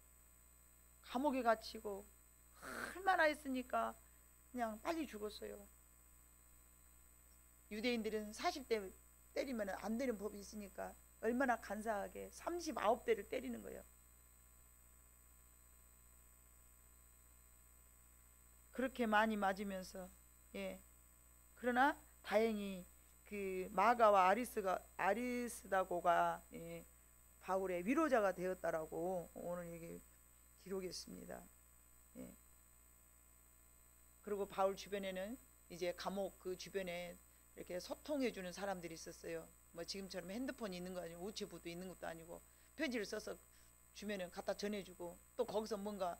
감옥에 갇히고 얼마나 했으니까 그냥 빨리 죽었어요. 유대인들은 40대 때리면 안 되는 법이 있으니까 얼마나 간사하게 39대를 때리는 거예요. 그렇게 많이 맞으면서, 예. 그러나 다행히 그 마가와 아리스다고가, 예, 바울의 위로자가 되었다라고 오늘 여기 기록했습니다. 예. 그리고 바울 주변에는 이제 감옥 그 주변에 이렇게 소통해 주는 사람들이 있었어요. 뭐 지금처럼 핸드폰이 있는 거 아니고 우체부도 있는 것도 아니고 편지를 써서 주면은 갖다 전해주고 또 거기서 뭔가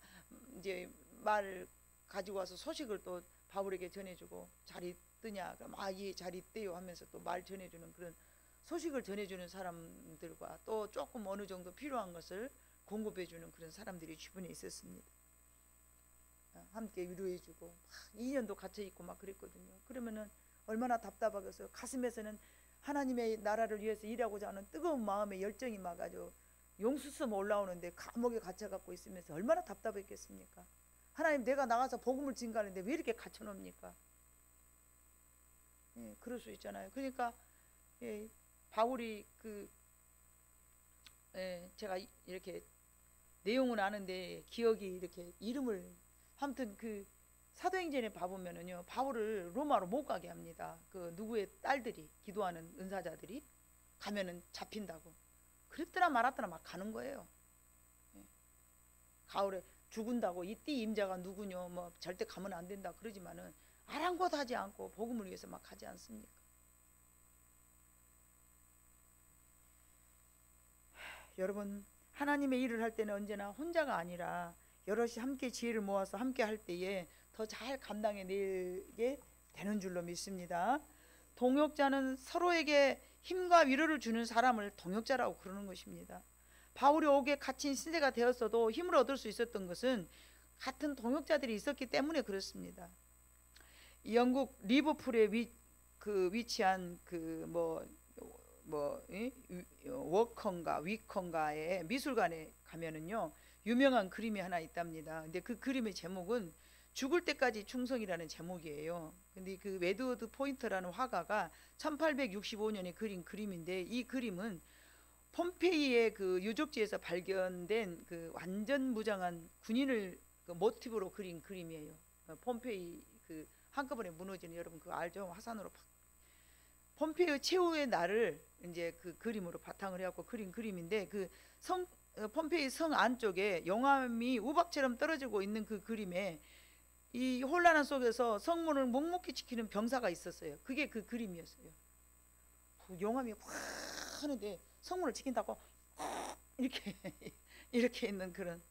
이제 말을 가지고 와서 소식을 또 바울에게 전해주고 잘 있더냐 그럼 예 잘 있대요 하면서 또 말 전해주는 그런 소식을 전해주는 사람들과 또 조금 어느 정도 필요한 것을 공급해주는 그런 사람들이 주변에 있었습니다. 함께 위로해주고 막 2년도 갇혀있고 막 그랬거든요. 그러면은 얼마나 답답하겠어요. 가슴에서는 하나님의 나라를 위해서 일하고자 하는 뜨거운 마음의 열정이 막 아주 용수섬 올라오는데 감옥에 갇혀갖고 있으면서 얼마나 답답했겠습니까? 하나님, 내가 나가서 복음을 증거하는데 왜 이렇게 갇혀놓습니까? 예, 그럴 수 있잖아요. 그러니까 예, 바울이 제가 이렇게 내용은 아는데 기억이 이렇게 이름을 아무튼 그 사도행전에 봐보면은요 바울을 로마로 못 가게 합니다. 그 누구의 딸들이 기도하는 은사자들이 가면은 잡힌다고 그랬더라 말았더라 막 가는 거예요. 예. 가을에 죽은다고 이띠 임자가 누구뇨 뭐 절대 가면 안 된다 그러지만은 아랑곳하지 않고 복음을 위해서 막 가지 않습니까? 여러분 하나님의 일을 할 때는 언제나 혼자가 아니라 여럿이 함께 지혜를 모아서 함께 할 때에 더 잘 감당해내게 되는 줄로 믿습니다. 동역자는 서로에게 힘과 위로를 주는 사람을 동역자라고 그러는 것입니다. 바울이 옥에 갇힌 신세가 되었어도 힘을 얻을 수 있었던 것은 같은 동역자들이 있었기 때문에 그렇습니다. 영국 리버풀에 위치한 워컨가 위컨가의 미술관에 가면은요 유명한 그림이 하나 있답니다. 근데 그 그림의 제목은 죽을 때까지 충성이라는 제목이에요. 근데 그 웨드워드 포인터라는 화가가 1865년에 그린 그림인데 이 그림은 폼페이의 그 유적지에서 발견된 그 완전 무장한 군인을 그 모티브로 그린 그림이에요. 폼페이 그 한꺼번에 무너지는 여러분 그거 알죠? 화산으로 폼페이의 최후의 날을 이제 그 그림으로 바탕을 해갖고 그린 그림인데 그 폼페이 성 안쪽에 용암이 우박처럼 떨어지고 있는 그 그림에 이 혼란한 속에서 성문을 묵묵히 지키는 병사가 있었어요. 그게 그 그림이었어요. 그 용암이 확 하는데 성문을 지킨다고 이렇게 이렇게 있는 그런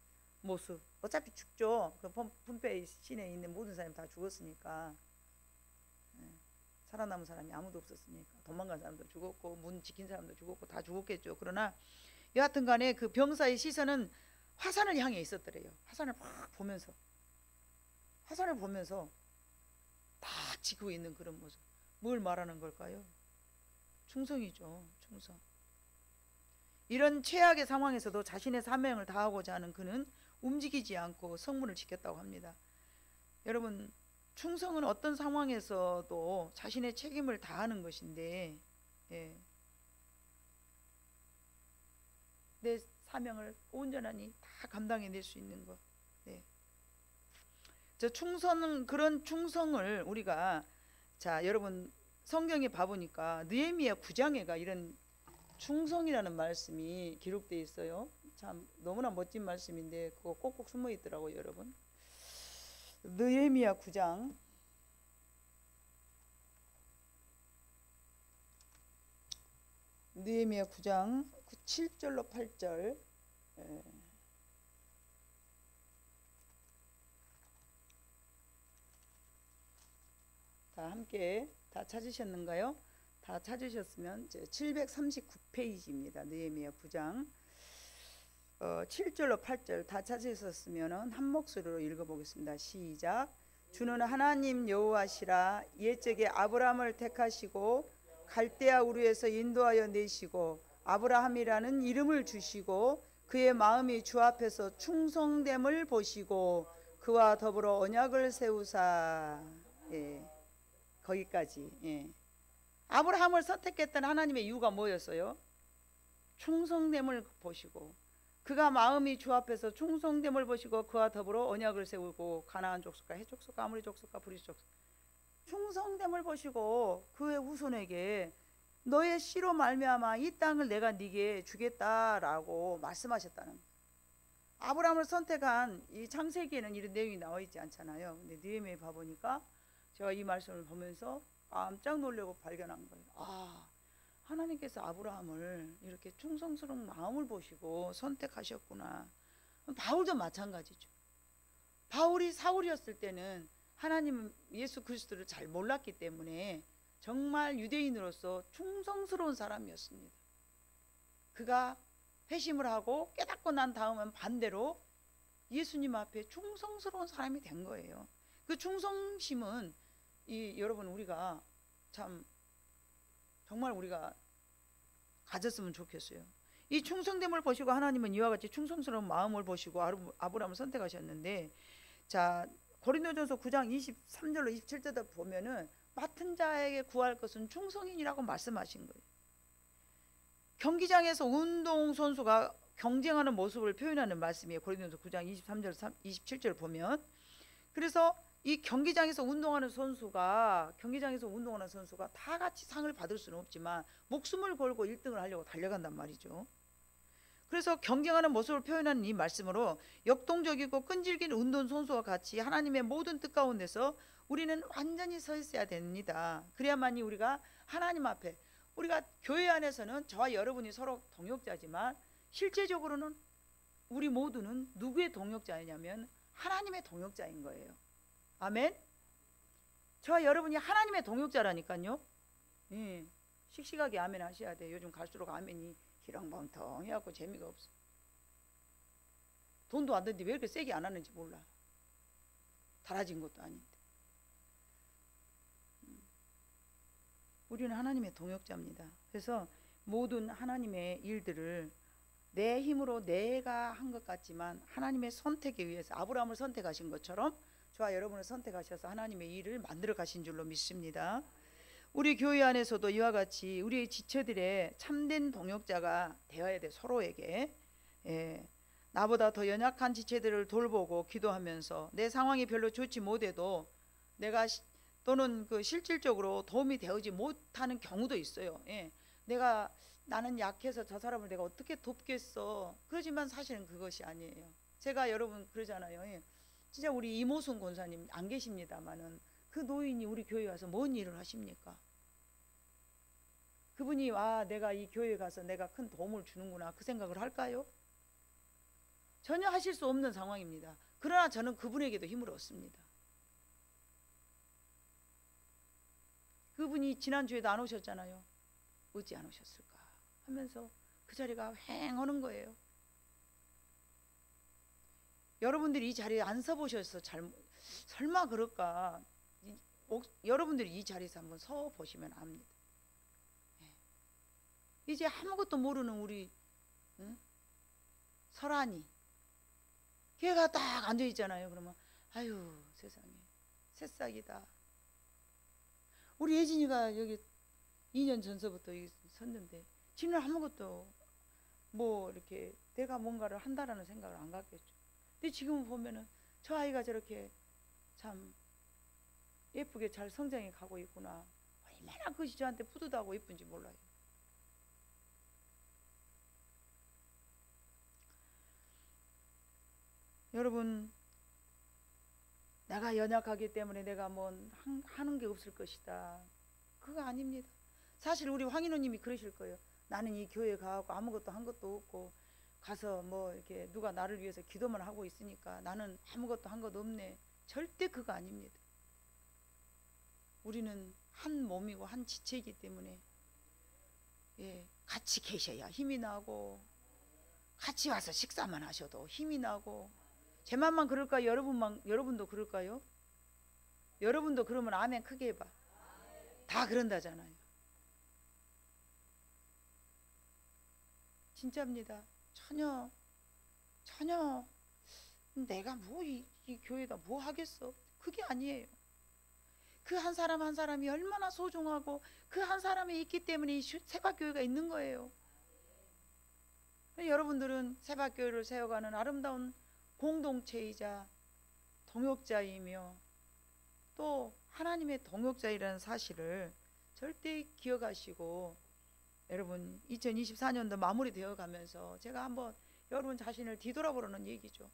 모습. 어차피 죽죠. 그 폼페이 시내에 있는 모든 사람이 다 죽었으니까. 살아남은 사람이 아무도 없었으니까. 도망간 사람도 죽었고 문 지킨 사람도 죽었고 다 죽었겠죠. 그러나 여하튼 간에 그 병사의 시선은 화산을 향해 있었더래요. 화산을 막 보면서 딱 지키고 있는 그런 모습. 뭘 말하는 걸까요? 충성이죠. 충성. 이런 최악의 상황에서도 자신의 사명을 다하고자 하는 그는 움직이지 않고 성문을 지켰다고 합니다. 여러분, 충성은 어떤 상황에서도 자신의 책임을 다하는 것인데, 내 사명을 온전하니 다 감당해낼 수 있는 것. 저 충성은, 그런 충성을 우리가, 자 여러분 성경에 봐보니까 느헤미야 9장에가 이런 충성이라는 말씀이 기록되어 있어요. 참 너무나 멋진 말씀인데 그거 꼭꼭 숨어 있더라고요, 여러분. 느헤미야 9장 7절로 8절. 다 함께 다 찾으셨는가요? 다 찾으셨으면 739페이지입니다. 느헤미야 9장 7절로 8절 다 찾으셨으면 한 목소리로 읽어보겠습니다. 시작. 주는 하나님 여호와시라. 옛적에 아브라함을 택하시고 갈대아 우르에서 인도하여 내시고 아브라함이라는 이름을 주시고 그의 마음이 주 앞에서 충성됨을 보시고 그와 더불어 언약을 세우사. 거기까지. 아브라함을 선택했던 하나님의 이유가 뭐였어요? 충성됨을 보시고, 그가 마음이 주 앞에서 충성됨을 보시고 그와 더불어 언약을 세우고 가나안 족속과 헷 족속과 아모리 족속과 브리스 족속, 충성됨을 보시고 그의 후손에게 너의 씨로 말미암아 이 땅을 내가 네게 주겠다라고 말씀하셨다는 거예요. 아브라함을 선택한 이 창세기에는 이런 내용이 나와 있지 않잖아요. 근데 느헤미야에 봐보니까 제가 이 말씀을 보면서 깜짝 놀라고 발견한 거예요. 아, 하나님께서 아브라함을 이렇게 충성스러운 마음을 보시고 선택하셨구나. 바울도 마찬가지죠. 바울이 사울이었을 때는 하나님 예수 그리스도를 잘 몰랐기 때문에 정말 유대인으로서 충성스러운 사람이었습니다. 그가 회심을 하고 깨닫고 난 다음은 반대로 예수님 앞에 충성스러운 사람이 된 거예요. 그 충성심은 여러분 우리가 참 정말 우리가 가졌으면 좋겠어요. 이 충성됨을 보시고 하나님은 이와 같이 충성스러운 마음을 보시고 아브라함을 선택하셨는데, 자 고린도전서 9장 23절로 27절에 보면은 맡은 자에게 구할 것은 충성이라고 말씀하신 거예요. 경기장에서 운동선수가 경쟁하는 모습을 표현하는 말씀이에요. 고린도전서 9장 23절 27절 보면. 그래서 이 경기장에서 운동하는 선수가 다 같이 상을 받을 수는 없지만 목숨을 걸고 1등을 하려고 달려간단 말이죠. 그래서 경쟁하는 모습을 표현하는 이 말씀으로 역동적이고 끈질긴 운동선수와 같이 하나님의 모든 뜻 가운데서 우리는 완전히 서 있어야 됩니다. 그래야만이 우리가 하나님 앞에, 우리가 교회 안에서는 저와 여러분이 서로 동역자지만 실제적으로는 우리 모두는 누구의 동역자이냐면 하나님의 동역자인 거예요. 아멘. 저와 여러분이 하나님의 동역자라니까요. 씩씩하게 아멘 하셔야 돼요. 요즘 갈수록 아멘이 희렁방텅 해갖고 재미가 없어. 돈도 안 드는데 왜 이렇게 세게 안 하는지 몰라. 달아진 것도 아닌데. 우리는 하나님의 동역자입니다. 그래서 모든 하나님의 일들을 내 힘으로 내가 한 것 같지만 하나님의 선택에 의해서 아브라함을 선택하신 것처럼 저와 여러분을 선택하셔서 하나님의 일을 만들어 가신 줄로 믿습니다. 우리 교회 안에서도 이와 같이 우리의 지체들의 참된 동역자가 되어야 돼. 서로에게. 나보다 더 연약한 지체들을 돌보고 기도하면서 내 상황이 별로 좋지 못해도 내가 또는 실질적으로 도움이 되지 못하는 경우도 있어요. 나는 약해서 저 사람을 내가 어떻게 돕겠어. 그러지만 사실은 그것이 아니에요. 제가 여러분 그러잖아요. 진짜 우리 이모순 권사님 안 계십니다만은 그 노인이 우리 교회에 와서 뭔 일을 하십니까? 그분이 내가 이 교회에 가서 내가 큰 도움을 주는구나 그 생각을 할까요? 전혀 하실 수 없는 상황입니다. 그러나 저는 그분에게도 힘을 얻습니다. 그분이 지난주에도 안 오셨잖아요. 어찌 안 오셨을까 하면서 그 자리가 휑하는 거예요. 여러분들이 이 자리에 안 서보셔서 설마 그럴까. 여러분들이 이 자리에서 한번 서 보시면 압니다. 이제 아무것도 모르는 우리 설아니, 걔가 딱 앉아 있잖아요. 그러면 아유 세상에 새싹이다. 우리 예진이가 여기 2년 전서부터 섰는데 지는 아무것도 뭐 이렇게 내가 뭔가를 한다라는 생각을 안 갖겠죠. 근데 지금 보면은 저 아이가 저렇게 참 예쁘게 잘 성장해 가고 있구나. 얼마나 그것이 저한테 뿌듯하고 예쁜지 몰라요. 여러분, 내가 연약하기 때문에 내가 뭐 하는 게 없을 것이다. 그거 아닙니다. 사실 우리 황인호님이 그러실 거예요. 나는 이 교회 가고 아무것도 한 것도 없고 가서 뭐 이렇게 누가 나를 위해서 기도만 하고 있으니까 나는 아무것도 한 것 없네. 절대 그거 아닙니다. 우리는 한 몸이고 한 지체이기 때문에 같이 계셔야 힘이 나고 같이 와서 식사만 하셔도 힘이 나고. 제 맘만 그럴까요? 여러분도 그럴까요? 여러분도 그러면 아멘 크게 해봐. 다 그런다잖아요. 진짜입니다. 전혀 내가 뭐 이 교회다 뭐 하겠어. 그게 아니에요. 그 한 사람 한 사람이 얼마나 소중하고 그 한 사람이 있기 때문에 이 세박교회가 있는 거예요. 여러분들은 세박교회를 세워가는 아름다운 공동체이자 동역자이며 또 하나님의 동역자이라는 사실을 절대 기억하시고, 여러분 2024년도 마무리되어 가면서 제가 한번 여러분 자신을 뒤돌아보라는 얘기죠.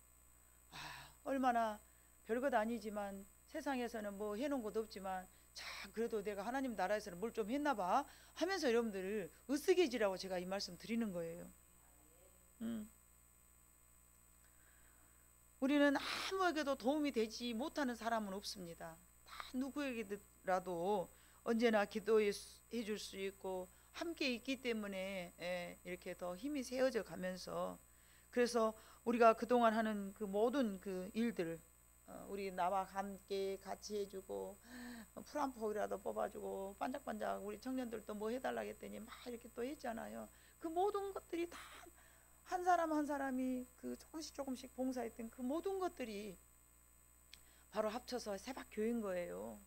얼마나 별것 아니지만 세상에서는 뭐 해놓은 것도 없지만 자 그래도 내가 하나님 나라에서는 뭘 좀 했나 봐 하면서 여러분들을 으쓱해지라고 제가 이 말씀 드리는 거예요. 우리는 아무에게도 도움이 되지 못하는 사람은 없습니다. 다 누구에게라도 언제나 기도해 줄 수 있고 함께 있기 때문에 이렇게 더 힘이 세워져 가면서, 그래서 우리가 그동안 하는 그 모든 그 일들, 우리 나와 함께 같이 해주고 풀 한 포기라도 뽑아주고 반짝반짝 우리 청년들도 뭐 해달라고 했더니 막 이렇게 또 했잖아요. 그 모든 것들이 다 한 사람 한 사람이 그 조금씩 봉사했던 그 모든 것들이 바로 합쳐서 세박교회인 거예요.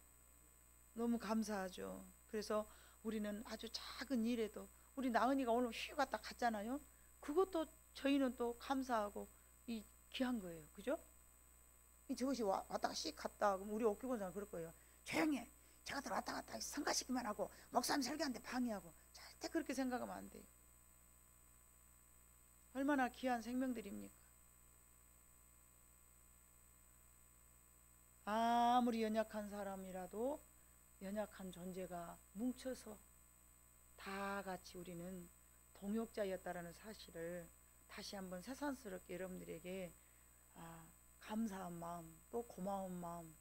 너무 감사하죠. 그래서 우리는 아주 작은 일에도 우리 나은이가 오늘 휴가 딱 갔잖아요. 그것도 저희는 또 감사하고 이 귀한 거예요. 그죠? 저것이 왔다가 씩 갔다. 그럼 우리 옥교권사는 그럴 거예요. 조용히 해. 저것들 왔다 갔다 성가시키만 하고 목사님 설교하는데 방해하고. 절대 그렇게 생각하면 안 돼요. 얼마나 귀한 생명들입니까? 아무리 연약한 사람이라도 연약한 존재가 뭉쳐서 다 같이 우리는 동역자였다라는 사실을 다시 한번 새삼스럽게 여러분들에게 감사한 마음 또 고마운 마음,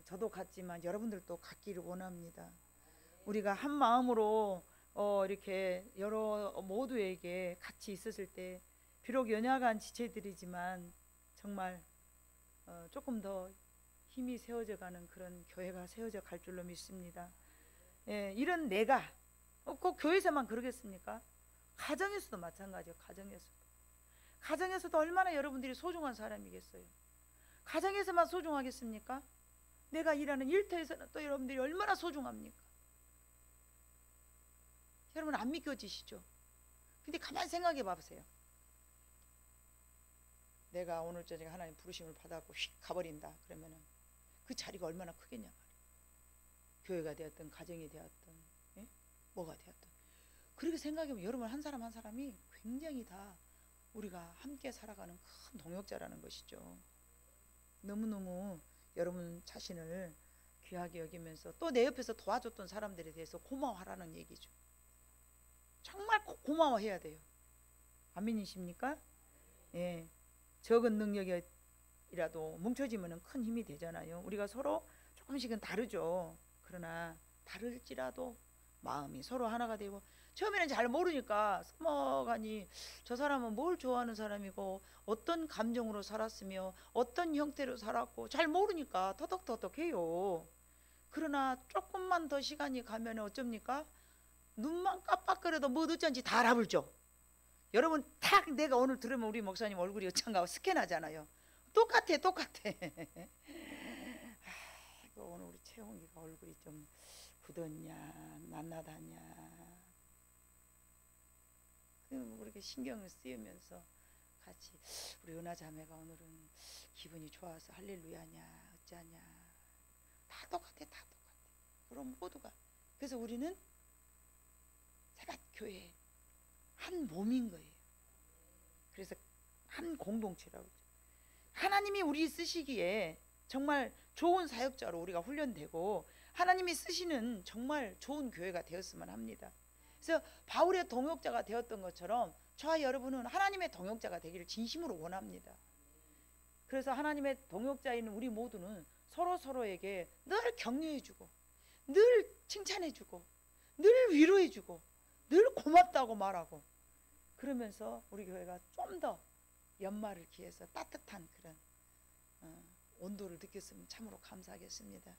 저도 갖지만 여러분들도 갖기를 원합니다. 우리가 한 마음으로 이렇게 여러 모두에게 같이 있었을 때 비록 연약한 지체들이지만 정말 조금 더 힘이 세워져 가는 그런 교회가 세워져 갈 줄로 믿습니다. 이런 내가 꼭 교회에서만 그러겠습니까? 가정에서도 마찬가지예요. 가정에서도 얼마나 여러분들이 소중한 사람이겠어요. 가정에서만 소중하겠습니까? 내가 일하는 일터에서는 또 여러분들이 얼마나 소중합니까? 여러분 안 믿겨지시죠? 근데 가만히 생각해 봐보세요. 내가 오늘 저녁에 하나님 부르심을 받아갖고 휙 가버린다 그러면은 그 자리가 얼마나 크겠냐 말이에요. 교회가 되었든 가정이 되었든 뭐가 되었든. 그렇게 생각하면 여러분 한 사람 한 사람이 굉장히 다 우리가 함께 살아가는 큰 동역자라는 것이죠. 너무너무 여러분 자신을 귀하게 여기면서 또 내 옆에서 도와줬던 사람들에 대해서 고마워하라는 얘기죠. 정말 꼭 고마워해야 돼요. 아멘이십니까? 적은 능력이라도 뭉쳐지면 큰 힘이 되잖아요. 우리가 서로 조금씩은 다르죠. 그러나 다를지라도 마음이 서로 하나가 되고, 처음에는 잘 모르니까 서먹하니 저 사람은 뭘 좋아하는 사람이고 어떤 감정으로 살았으며 어떤 형태로 살았고 잘 모르니까 터덕터덕해요. 그러나 조금만 더 시간이 가면 어쩝니까? 눈만 깜빡거려도 뭐 어쩐지 다 알아불죠. 여러분 딱 내가 오늘 들으면 우리 목사님 얼굴이 어쩐가 스캔하잖아요. 똑같아. 오늘 우리 채홍이가 얼굴이 좀 굳었냐 낱낱하냐, 그렇게 신경을 쓰이면서 같이 우리 은하 자매가 오늘은 기분이 좋아서 할렐루야냐 어쩌냐, 다 똑같아. 그럼 모두가, 그래서 우리는 새갓교회 한 몸인 거예요. 그래서 한 공동체라고. 하나님이 우리 쓰시기에 정말 좋은 사역자로 우리가 훈련되고 하나님이 쓰시는 정말 좋은 교회가 되었으면 합니다. 그래서 바울의 동역자가 되었던 것처럼 저와 여러분은 하나님의 동역자가 되기를 진심으로 원합니다. 그래서 하나님의 동역자인 우리 모두는 서로에게 늘 격려해주고 늘 칭찬해주고 늘 위로해주고 늘 고맙다고 말하고, 그러면서 우리 교회가 좀 더 연말을 기해서 따뜻한 그런 온도를 느꼈으면 참으로 감사하겠습니다.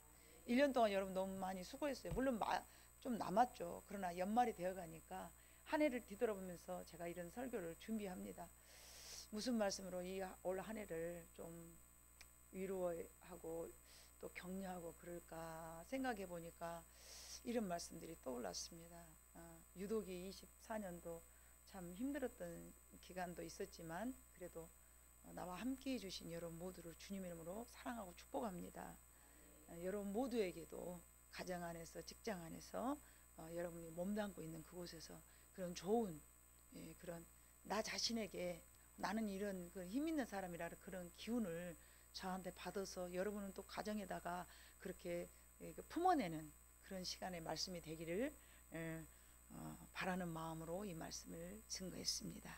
1년 동안 여러분 너무 많이 수고했어요. 물론 좀 남았죠. 그러나 연말이 되어가니까 한 해를 뒤돌아보면서 제가 이런 설교를 준비합니다. 무슨 말씀으로 이 올 한 해를 좀 위로하고 또 격려하고 그럴까 생각해 보니까 이런 말씀들이 떠올랐습니다. 유독이 24년도 참 힘들었던 기간도 있었지만 그래도 나와 함께 해주신 여러분 모두를 주님 이름으로 사랑하고 축복합니다. 여러분 모두에게도 가정 안에서 직장 안에서 여러분이 몸담고 있는 그곳에서 그런 좋은 그런 나 자신에게 나는 이런 그 힘 있는 사람이라 그런 기운을 저한테 받아서 여러분은 또 가정에다가 그렇게 품어내는 그런 시간의 말씀이 되기를 바라는 마음으로 이 말씀을 증거했습니다.